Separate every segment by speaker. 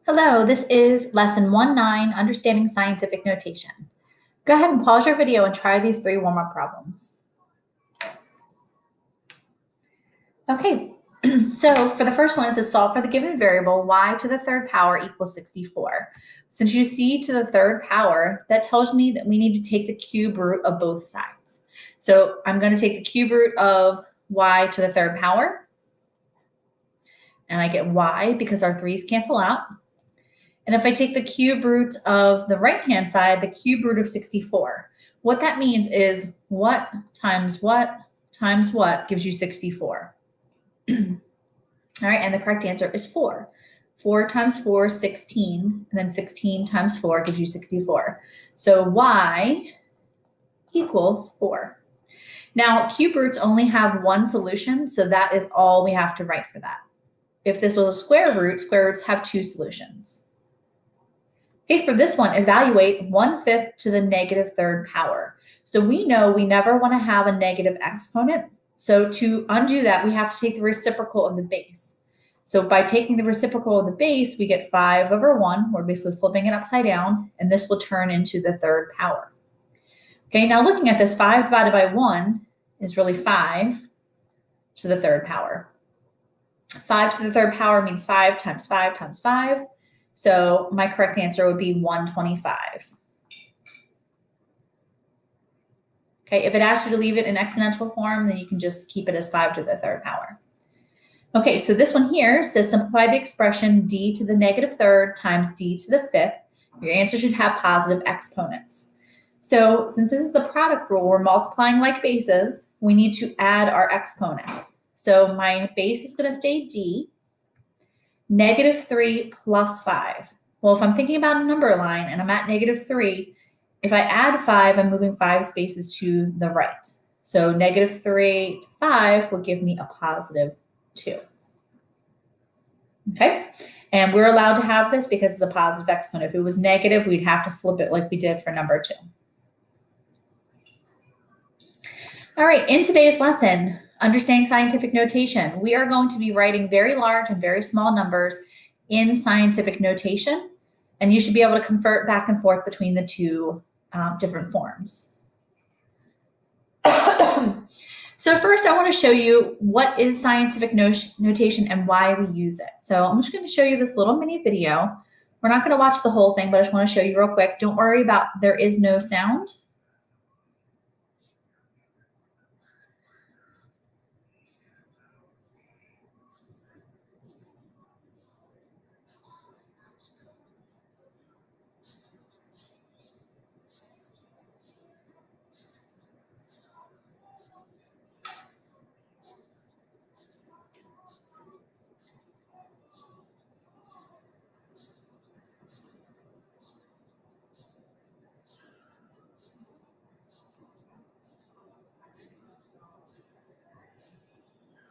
Speaker 1: Hello, this is Lesson 1-9, Understanding Scientific Notation. Go ahead and pause your video and try these 3 warm-up problems. Okay, so for the first one, it says solve for the given variable y to the third power equals 64. Since you see to the third power, that tells me that we need to take the cube root of both sides. So I'm going to take the cube root of y to the third power, and I get y because our 3's cancel out. And if I take the cube root of the right-hand side, the cube root of 64, what that means is what times what gives you 64. All right, and the correct answer is 4. 4 times 4 is 16, and then 16 times 4 gives you 64. So y equals 4. Now, cube roots only have one solution, so that is all we have to write for that. If this was a square roots have 2 solutions. Okay, for this one, evaluate 1/5 to the negative third power. So we know we never want to have a negative exponent. So to undo that, we have to take the reciprocal of the base. So by taking the reciprocal of the base, we get 5/1. We're basically flipping it upside down, and this will turn into the third power. Okay, now looking at this, 5 divided by 1 is really 5 to the third power. 5 to the third power means 5 times 5 times 5. So my correct answer would be 125. Okay, if it asks you to leave it in exponential form, then you can just keep it as 5 to the third power. Okay, so this one here says simplify the expression d to the negative third times d to the fifth. Your answer should have positive exponents. So since this is the product rule, we're multiplying like bases, we need to add our exponents. So my base is going to stay d. -3 plus 5. Well, if I'm thinking about a number line and I'm at -3, if I add 5, I'm moving 5 spaces to the right. So -3 to 5 will give me a positive 2. Okay, and we're allowed to have this because it's a positive exponent. If it was negative, we'd have to flip it like we did for number 2. All right, in today's lesson, Understanding Scientific Notation, we are going to be writing very large and very small numbers in scientific notation, and you should be able to convert back and forth between the 2 different forms. So first, I want to show you what is scientific notation and why we use it. So I'm just going to show you this little mini video. We're not going to watch the whole thing, but I just want to show you real quick. Don't worry about there is no sound.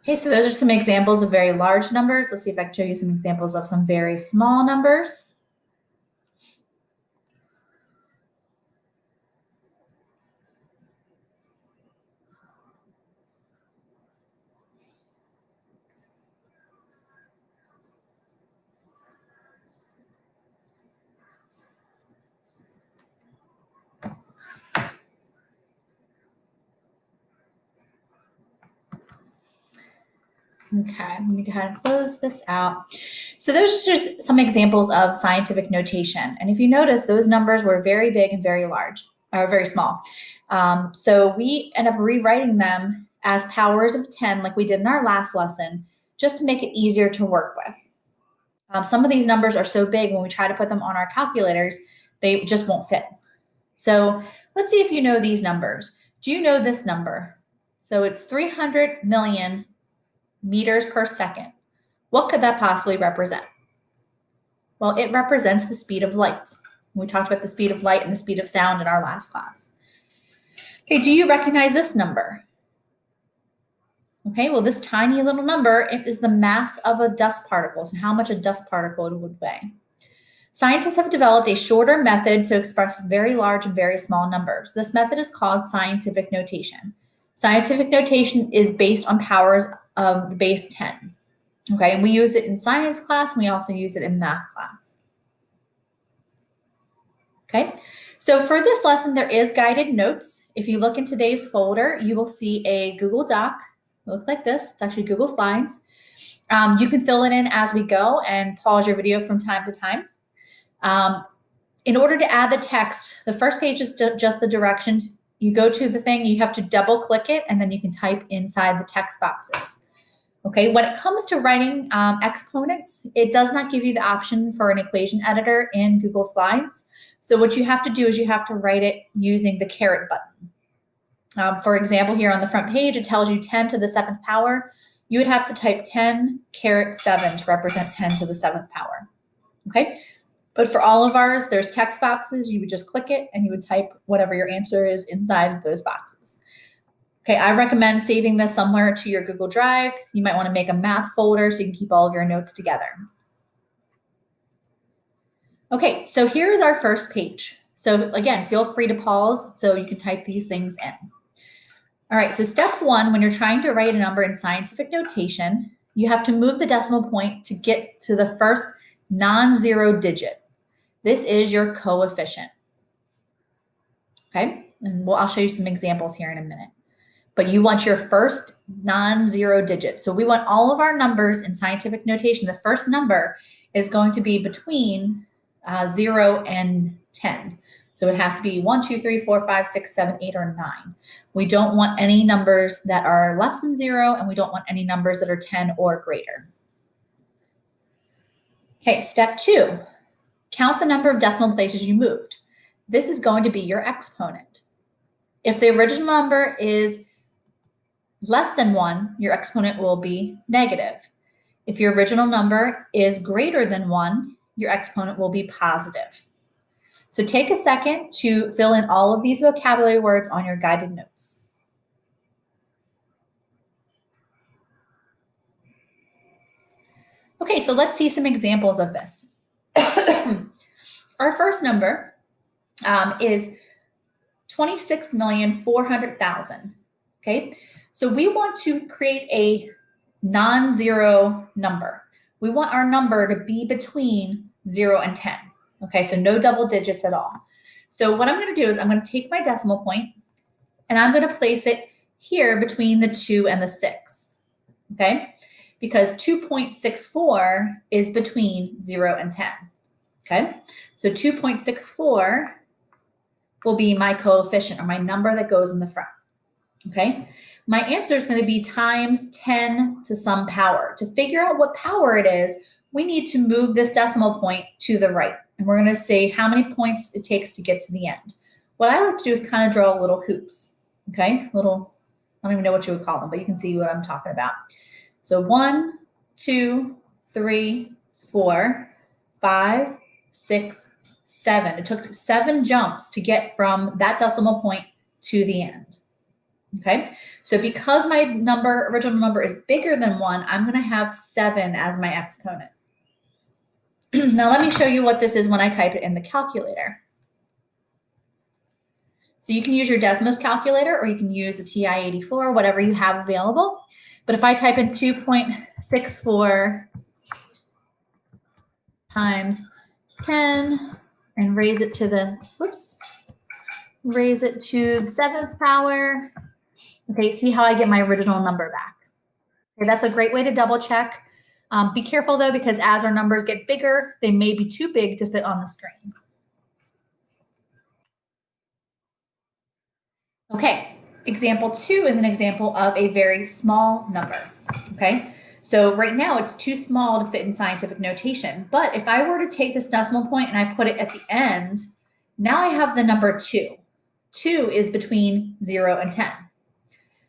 Speaker 1: Okay, so those are some examples of very large numbers. Let's see if I can show you some examples of some very small numbers. Okay, let me go ahead and close this out. So those are just some examples of scientific notation. And if you notice, those numbers were very big and very large, or very small. So we end up rewriting them as powers of 10, like we did in our last lesson, just to make it easier to work with. Some of these numbers are so big, when we try to put them on our calculators, they just won't fit. So let's see if you know these numbers. Do you know this number? So it's 300 million meters per second. What could that possibly represent? Well, it represents the speed of light. We talked about the speed of light and the speed of sound in our last class. Okay, do you recognize this number? Okay, well, this tiny little number, it is the mass of a dust particle, so how much a dust particle would weigh. Scientists have developed a shorter method to express very large and very small numbers. This method is called scientific notation. Scientific notation is based on powers of the base 10. Okay, and we use it in science class, and we also use it in math class. Okay, so for this lesson, there is guided notes. If you look in today's folder, you will see a Google Doc. It looks like this. It's actually Google Slides. You can fill it in as we go and pause your video from time to time. In order to add the text, the first page is just the directions. You go to the thing, you have to double click it, and then you can type inside the text boxes. Okay, when it comes to writing exponents, it does not give you the option for an equation editor in Google Slides. So what you have to do is you have to write it using the caret button. For example, here on the front page, it tells you 10 to the 7th power. You would have to type 10 caret 7 to represent 10 to the 7th power. Okay, but for all of ours, there's text boxes. You would just click it and you would type whatever your answer is inside those boxes. Okay, I recommend saving this somewhere to your Google Drive. You might want to make a math folder so you can keep all of your notes together. Okay, so here's our first page. So again, feel free to pause so you can type these things in. All right, so step one, when you're trying to write a number in scientific notation, you have to move the decimal point to get to the first non-zero digit. This is your coefficient. Okay, and I'll show you some examples here in a minute. But you want your first non-zero digit. So we want all of our numbers in scientific notation. The first number is going to be between 0 and 10. So it has to be 1, 2, 3, 4, 5, 6, 7, 8, or 9. We don't want any numbers that are less than 0, and we don't want any numbers that are 10 or greater. Okay, step 2, count the number of decimal places you moved. This is going to be your exponent. If the original number is less than 1, your exponent will be negative. If your original number is greater than 1, your exponent will be positive. So take a second to fill in all of these vocabulary words on your guided notes. Okay, so let's see some examples of this. Our first number is 26,400,000. Okay, so we want to create a non-zero number. We want our number to be between 0 and 10. Okay, so no double digits at all. So what I'm going to do is I'm going to take my decimal point and I'm going to place it here between the 2 and the 6. Okay, because 2.64 is between 0 and 10. Okay, so 2.64 will be my coefficient, or my number that goes in the front. Okay, my answer is going to be times 10 to some power. To figure out what power it is, we need to move this decimal point to the right. And we're going to say how many points it takes to get to the end. What I like to do is kind of draw little hoops. Okay, little, I don't even know what you would call them, but you can see what I'm talking about. So 1, 2, 3, 4, 5, 6, 7. It took 7 jumps to get from that decimal point to the end. Okay, so because my original number is bigger than 1, I'm going to have 7 as my exponent. Now let me show you what this is when I type it in the calculator. So you can use your Desmos calculator, or you can use a TI-84, whatever you have available. But if I type in 2.64 times 10 and raise it to the 7th power. Okay, see how I get my original number back. Okay, that's a great way to double check. Be careful though, because as our numbers get bigger, they may be too big to fit on the screen. Okay, example 2 is an example of a very small number. Okay, so right now it's too small to fit in scientific notation. But if I were to take this decimal point and I put it at the end, now I have the number 2. 2 is between 0 and 10.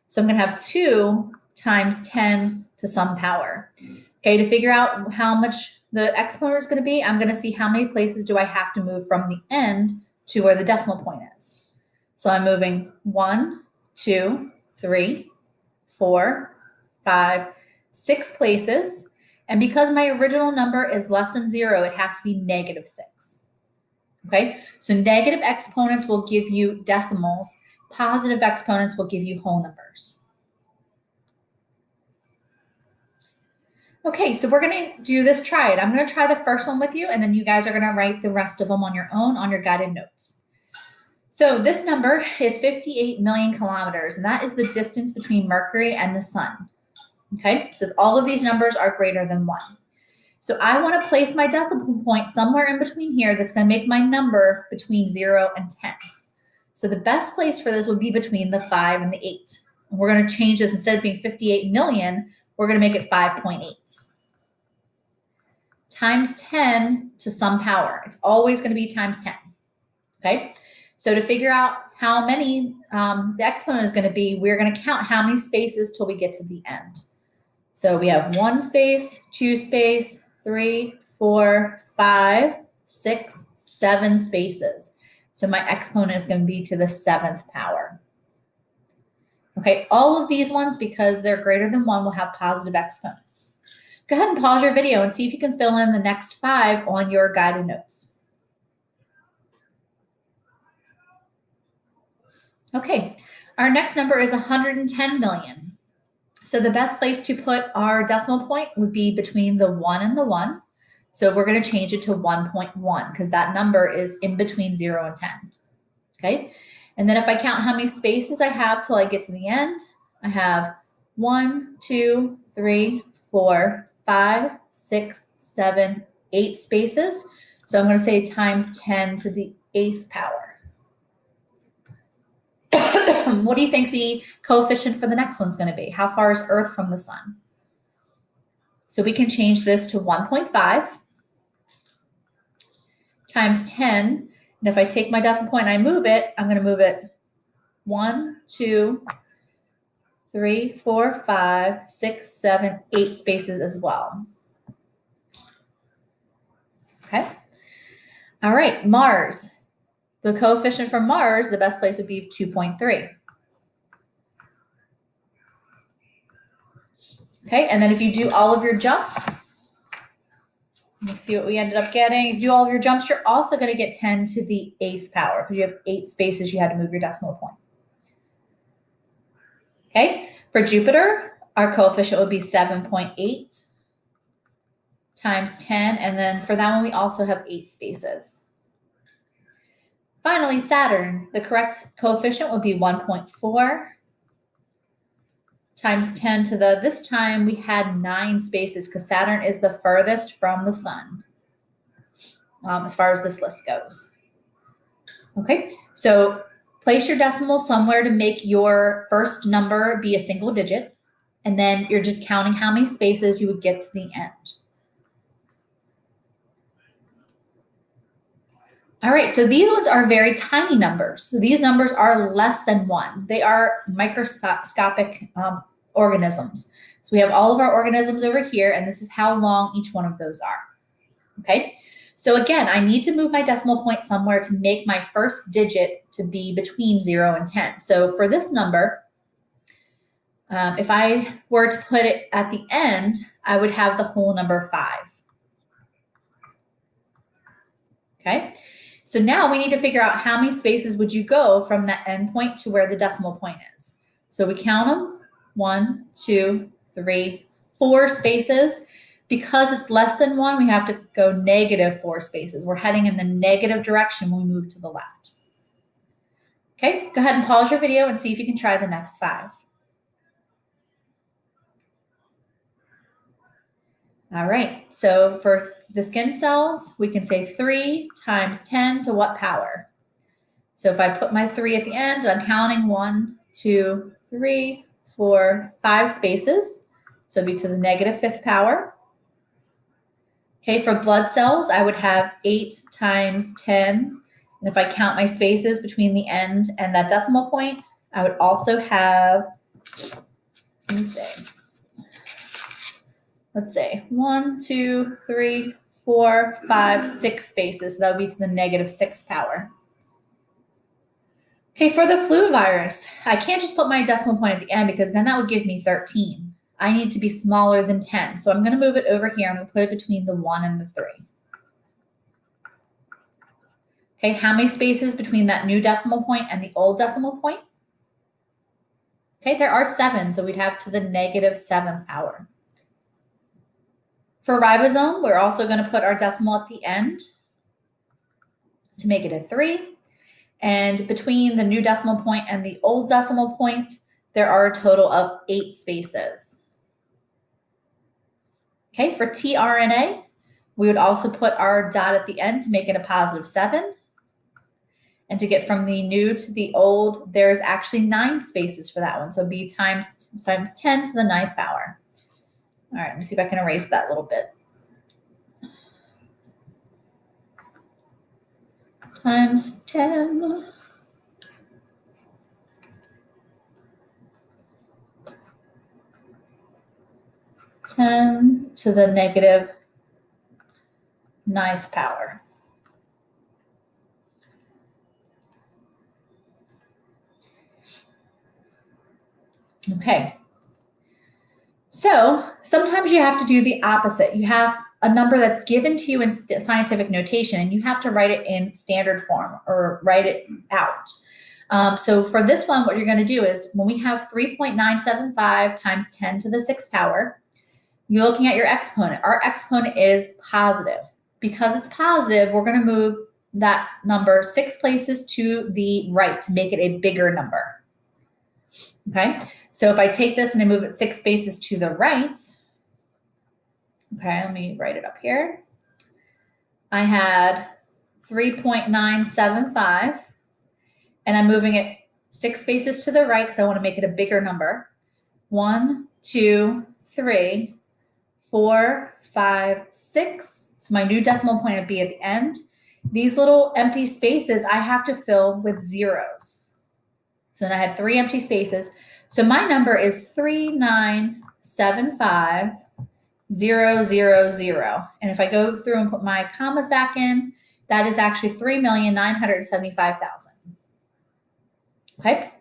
Speaker 1: So I'm going to have 2 times 10 to some power. Okay, to figure out how much the exponent is going to be, I'm going to see how many places do I have to move from the end to where the decimal point is. So I'm moving 1, 2, 3, 4, 5, 6 places. And because my original number is less than 0, it has to be negative 6. Okay, so negative exponents will give you decimals. Positive exponents will give you whole numbers. Okay, so we're gonna do this, try it. I'm gonna try the first one with you, and then you guys are gonna write the rest of them on your own on your guided notes. So this number is 58 million kilometers, and that is the distance between Mercury and the sun. Okay, so all of these numbers are greater than 1. So I want to place my decimal point somewhere in between here that's going to make my number between 0 and 10. So the best place for this would be between the 5 and the 8. And we're going to change this, instead of being 58 million, we're going to make it 5.8. Times 10 to some power. It's always going to be times 10. Okay, so to figure out how many the exponent is going to be, we're going to count how many spaces till we get to the end. So we have 1 space, 2 space, 3, 4, 5, 6, 7 spaces. So my exponent is going to be to the 7th power. Okay, all of these ones, because they're greater than 1, will have positive exponents. Go ahead and pause your video and see if you can fill in the next 5 on your guided notes. Okay, our next number is 110 million. So the best place to put our decimal point would be between the 1 and the 1. So we're going to change it to 1.1 because that number is in between 0 and 10. Okay, and then if I count how many spaces I have till I get to the end, I have 1, 2, 3, 4, 5, 6, 7, 8 spaces. So I'm going to say times 10 to the 8th power. What do you think the coefficient for the next one's going to be? How far is Earth from the sun? So we can change this to 1.5 times 10. And if I take my decimal point and I move it, I'm going to move it 1, 2, 3, 4, 5, 6, 7, 8 spaces as well. Okay. All right, Mars. The coefficient for Mars, the best place would be 2.3. Okay, and then if you do all of your jumps, let's see what we ended up getting. If you do all of your jumps, you're also going to get 10 to the 8th power because you have 8 spaces you had to move your decimal point. Okay, for Jupiter, our coefficient would be 7.8 times 10, and then for that one, we also have 8 spaces. Finally, Saturn, the correct coefficient would be 1.4 times 10 to the, this time we had 9 spaces because Saturn is the furthest from the sun as far as this list goes. Okay, so place your decimal somewhere to make your first number be a single digit, and then you're just counting how many spaces you would get to the end. All right, so these ones are very tiny numbers. So these numbers are less than 1. They are microscopic organisms. So we have all of our organisms over here, and this is how long each one of those are. Okay, so again, I need to move my decimal point somewhere to make my first digit to be between 0 and 10. So for this number, if I were to put it at the end, I would have the whole number 5. Okay. So now we need to figure out how many spaces would you go from that end point to where the decimal point is. So we count them, 1, 2, 3, 4 spaces. Because it's less than 1, we have to go negative 4 spaces. We're heading in the negative direction when we move to the left. Okay, go ahead and pause your video and see if you can try the next 5. All right, so for the skin cells, we can say 3 times 10 to what power? So if I put my 3 at the end, I'm counting 1, 2, 3, 4, 5 spaces. So it'd be to the negative 5th power. Okay, for blood cells, I would have 8 times 10. And if I count my spaces between the end and that decimal point, I would also have, let me see. Let's say 1, 2, 3, 4, 5, 6 spaces. So that would be to the negative 6th power. Okay, for the flu virus, I can't just put my decimal point at the end because then that would give me 13. I need to be smaller than 10. So I'm going to move it over here. I'm going to put it between the 1 and the 3. Okay, how many spaces between that new decimal point and the old decimal point? Okay, there are 7, so we'd have to the negative 7th power. For ribosome, we're also going to put our decimal at the end to make it a 3. And between the new decimal point and the old decimal point, there are a total of 8 spaces. Okay, for tRNA, we would also put our dot at the end to make it a positive 7. And to get from the new to the old, there's actually 9 spaces for that one. So b times 10 to the 9th power. All right, let me see if I can erase that a little bit. Times 10. To the negative 9th power. Okay. So sometimes you have to do the opposite. You have a number that's given to you in scientific notation, and you have to write it in standard form or write it out. So for this one, what you're going to do is when we have 3.975 times 10 to the 6th power, you're looking at your exponent. Our exponent is positive. Because it's positive, we're going to move that number 6 places to the right to make it a bigger number. Okay, so if I take this and I move it 6 spaces to the right, okay, let me write it up here. I had 3.975, and I'm moving it 6 spaces to the right because I want to make it a bigger number. 1, 2, 3, 4, 5, 6. So my new decimal point would be at the end. These little empty spaces I have to fill with zeros. So then I had 3 empty spaces. So my number is 3,975,000. And if I go through and put my commas back in, that is actually 3,975,000. Okay.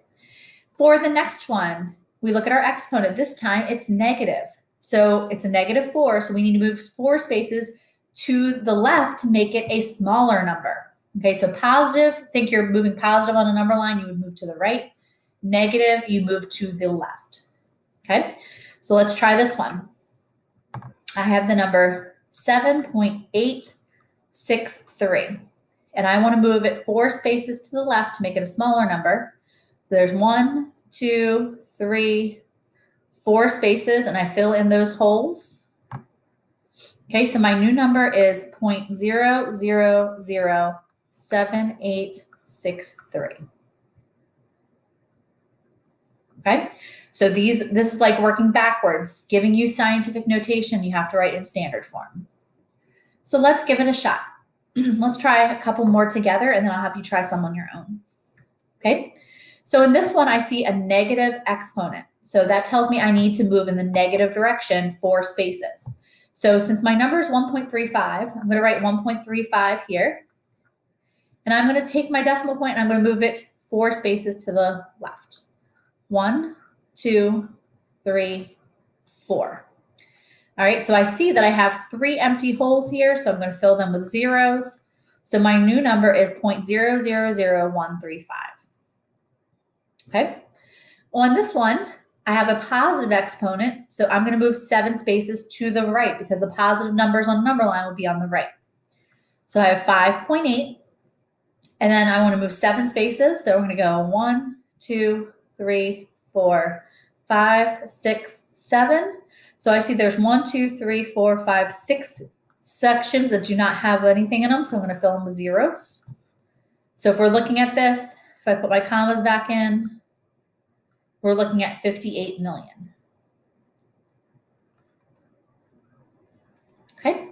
Speaker 1: For the next one, we look at our exponent. This time it's negative. So it's a negative 4. So we need to move 4 spaces to the left to make it a smaller number. Okay, so positive, think you're moving positive on a number line, you would move to the right. Negative, you move to the left. Okay, so let's try this one. I have the number 7.863, and I want to move it 4 spaces to the left to make it a smaller number. So there's 1, 2, 3, 4 spaces, and I fill in those holes. Okay, so my new number is 0.0007863. Okay, so this is like working backwards, giving you scientific notation you have to write in standard form. So let's give it a shot. Let's try a couple more together, and then I'll have you try some on your own. Okay, so in this one, I see a negative exponent. So that tells me I need to move in the negative direction 4 spaces. So since my number is 1.35, I'm going to write 1.35 here. And I'm going to take my decimal point and I'm going to move it 4 spaces to the left. 1, 2, 3, 4. All right, so I see that I have 3 empty holes here, so I'm going to fill them with zeros. So my new number is 0.000135. Okay, on this one, I have a positive exponent, so I'm going to move 7 spaces to the right because the positive numbers on the number line will be on the right. So I have 5.8, and then I want to move 7 spaces, so we're going to go 1, 2, 3, 4, 5, 6, 7. So I see there's 1, 2, 3, 4, 5, 6 sections that do not have anything in them, so I'm going to fill them with zeros. So if we're looking at this, if I put my commas back in, we're looking at 58 million. Okay.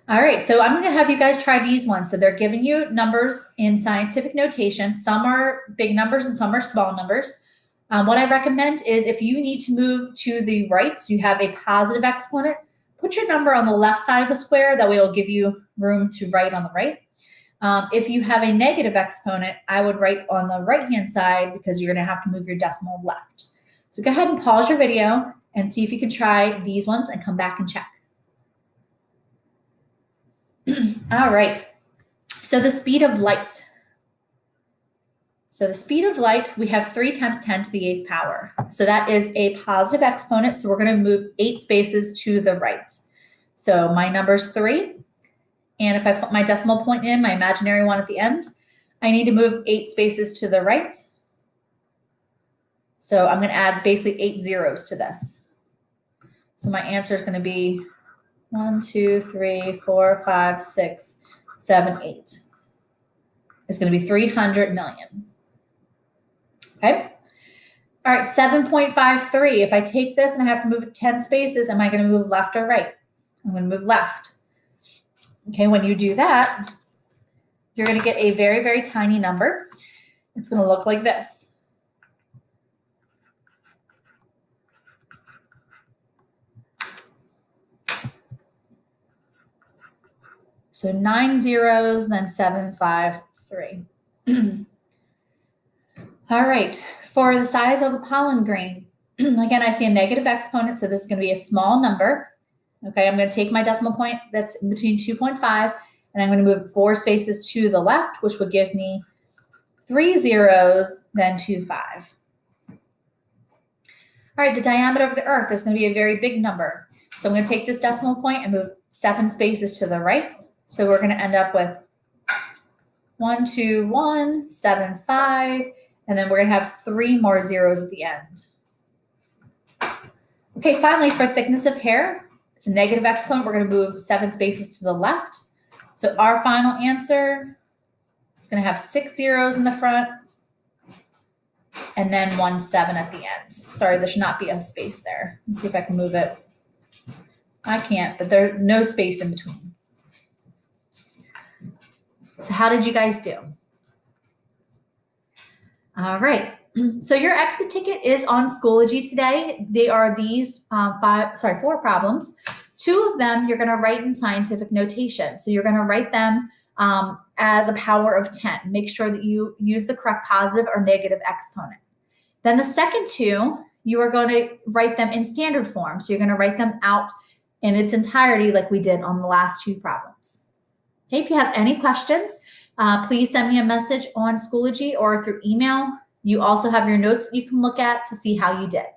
Speaker 1: All right. So I'm going to have you guys try these ones. So they're giving you numbers in scientific notation. Some are big numbers and some are small numbers. What I recommend is if you need to move to the right, so you have a positive exponent, put your number on the left side of the square. That way it'll give you room to write on the right. If you have a negative exponent, I would write on the right-hand side because you're going to have to move your decimal left. So go ahead and pause your video and see if you can try these ones and come back and check. All right. So the speed of light. So the speed of light, we have 3 times 10 to the 8th power. So that is a positive exponent. So we're going to move 8 spaces to the right. So my number's 3. And if I put my decimal point in, my imaginary one at the end, I need to move 8 spaces to the right. So I'm going to add basically 8 zeros to this. So my answer is going to be 1, 2, 3, 4, 5, 6, 7, 8. It's going to be 300 million. Okay. All right, 7.53. If I take this and I have to move it 10 spaces, am I going to move left or right? I'm going to move left. Okay, when you do that, you're going to get a very, very tiny number. It's going to look like this. So 9 zeros, then 753. All right, for the size of the pollen grain, again, I see a negative exponent, so this is going to be a small number. Okay, I'm going to take my decimal point that's in between 2.5, and I'm going to move 4 spaces to the left, which would give me 3 zeros, then 25. All right, the diameter of the Earth is going to be a very big number. So I'm going to take this decimal point and move 7 spaces to the right. So we're going to end up with 1, 2, 1, 7, 5, and then we're going to have 3 more zeros at the end. Okay, finally, for thickness of hair, it's a negative exponent. We're going to move 7 spaces to the left. So our final answer is going to have 6 zeros in the front and then 1 7 at the end. Sorry, there should not be a space there. Let's see if I can move it. I can't, but there's no space in between. So how did you guys do? All right. So your exit ticket is on Schoology today. They are these 4 problems. 2 of them you're going to write in scientific notation. So you're going to write them as a power of 10. Make sure that you use the correct positive or negative exponent. Then the second 2, you are going to write them in standard form. So you're going to write them out in its entirety like we did on the last 2 problems. Okay, if you have any questions, please send me a message on Schoology or through email. You also have your notes that you can look at to see how you did.